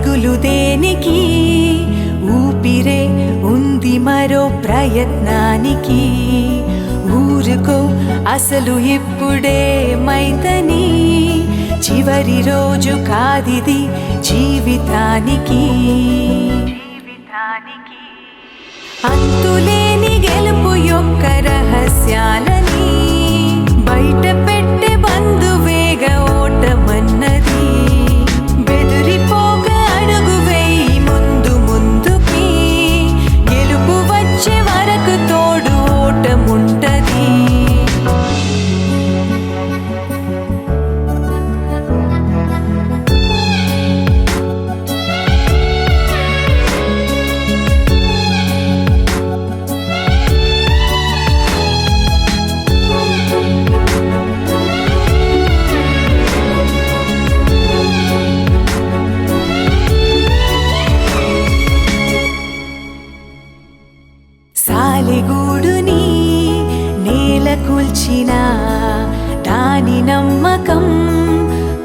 దిగులు దేనికి, ఊపిరే ఉంది మరో ప్రయత్నానికి. ఊరుకో అసలు ఇప్పుడేమైతని, చివరి రోజు కాదిది జీవితానికి. అంతులేని గెలుపు యొక్క రహస్యాలని బయట పెట్టే బంధువేగ ఓటమన్నది. బెదిరిపోక అడుగు వేయి ముందు ముందుకి, గెలుపు వచ్చే వరకు తోడు ఓటముంటది. సాలిగూడుని నేల కూల్చిన దాని నమ్మకం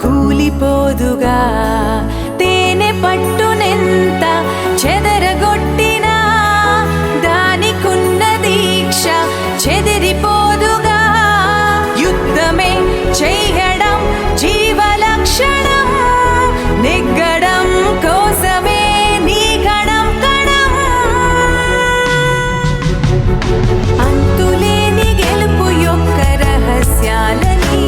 కూలిపోదుగా. తేనె పట్టునెంత చెదరగొట్టినా దానికున్న దీక్ష చెదిరిపోదుగా. యుద్ధమే చేయడం జీవలక్షణం, నెగ్గడం కోసమే నీ కణం కణం. అంతులేని గెలుపు యొక్క రహస్యాలని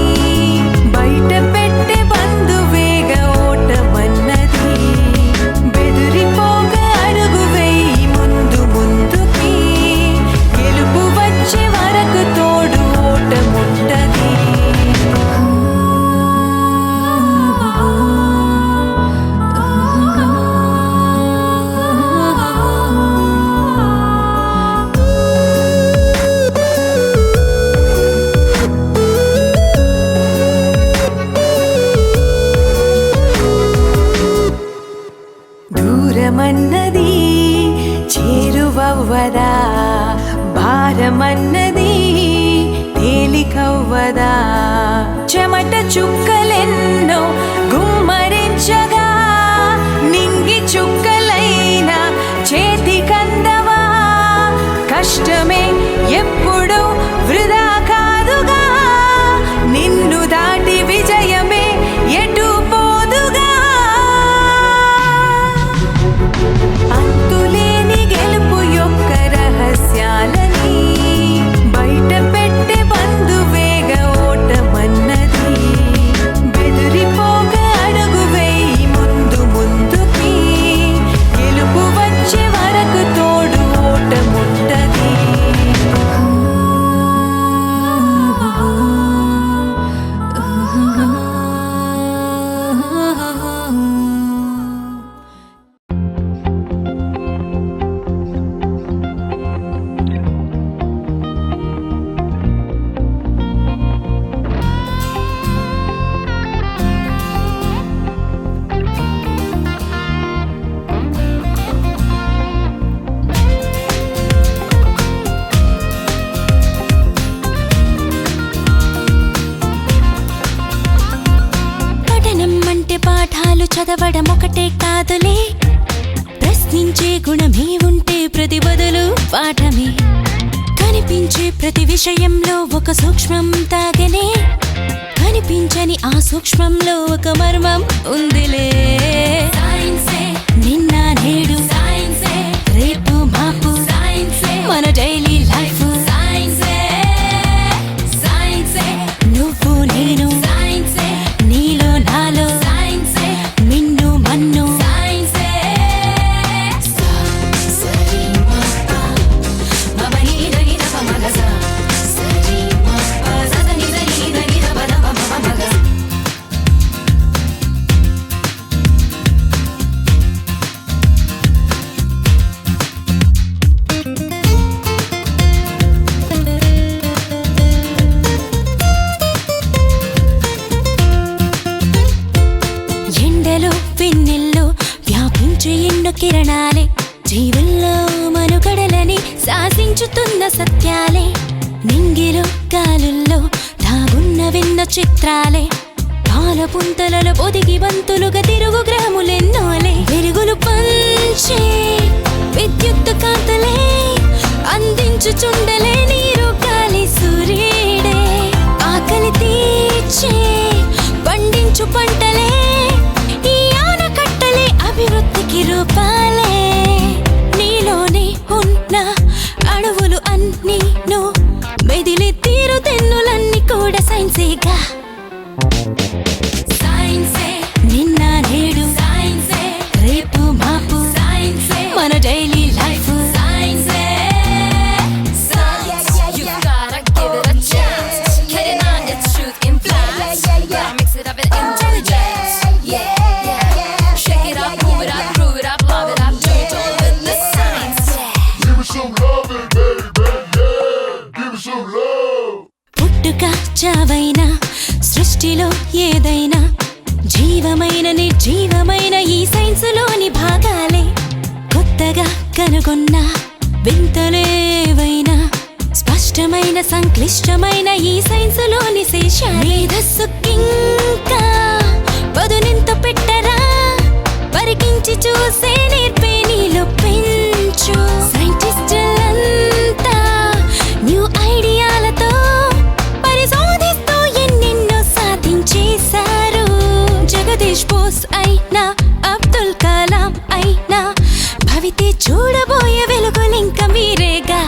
బయట పెట్టే బంధువేగ ఓటమన్నది. బెదిరిపోక అడుగు వేయి ముందు ముందుకి, గెలుపు వచ్చే వరకు తోడు ఓటముంటది. దూరమన్నది చేరువవ్వదా, భారమన్నది తేలికవ్వదా. చెమట చుక్కలెన్నో గుమ్మరించగా నింగి చుక్కలైన చేతికందవా. కష్టమే ఎప్పుడు వృధా కాదుగా, నిన్ను దాటి విజయమే ఎటు పోదుగా. అంతులేని గెలుపు యొక్క రహస్యాలని బయట పెట్టే బంధువేగ ఓటమన్నది. బెదిరిపోక అడుగు వేయి ముందు ముందుకి, గెలుపు వచ్చే వరకు తోడు ఓటముంటది. పఠనం అంటే పాఠాలు చదవడం ఒకటే కాదులే, ప్రశ్నించే గుణమే ఉంటే ప్రతి బదులు పాఠమే. కనిపించే ప్రతి విషయంలో ఒక సూక్ష్మం తాగనే, కనిపించని ఆ సూక్ష్మంలో ఒక మర్మం ఉందిలే. సైన్సే నిన్న నేడు, సైన్సే రేపు మాపు, సైన్సే మన డైలీ లైఫ్. సైన్సే సైన్సే నువ్వు నేను, సైన్సే నీలో నాలో, సైన్సే మిన్ను మన్ను. సైన్సే సరి మప మబని దని దప మగస, సరి మప సదని దని దని దప దప మప మగస. ఎండలో వెన్నెల్లో వ్యాపించే ఎన్నో కిరణాలే, జీవుల్లో మనుగడలని శాసించుతున్న సత్యాలే. నింగిలో గాలుల్లో దాగున్న విన్న చిత్రాలే, పాల పుంతలలో పొదిగి బంతులుగా తిరుగు గ్రాములెన్నోలే వెలుగులు పంచే విద్యుత్ కాంతలే అందించుచుండలే నీరు గాలి సూర్యుడే ఆకలి తీర్చే పండించు పంటలే ఈ ఆనకట్టలే అభివృద్ధికి రూపాలే నీలోనే ఉన్న అణువులు అన్నీ మెదిలి తీరు తెన్నులన్నీ కూడా సైన్సేగా సైన్సే నిన్న నేడు సైన్సే రేపు మాపు సైన్సే మన డైలీ లైఫ్ సైన్సే you gotta give it a chance getting on its truth in flats gotta mix it up with intelligence shake it up move it up groove it up love it up do it all with the science Give me some loving, baby, give me some love. పుట్టుక చావైన సృష్టిలో ఏదైనా జీవమైన నిర్జీవమైన ఈ సైన్సులోని భాగాలే కొత్తగా కనుగొన్న వింతలేవైనా స్పష్టమైన సంక్లిష్టమైన ఈ సైన్సులోని శేషాలే మేధస్సుకింకా పదునెంత పెట్టరా పరికించి చూసే నేర్పే నీలో పెంచు సైంటిస్టులంతా న్యూ ఐడియాలతో పరిశోధిస్తూ ఎన్నెన్నో సాధించేశారు జగదీష్ బోస్ అయినా అబ్దుల్ కలాం అయినా భవితే చూడబోయే వెలుగులింక మీరేగా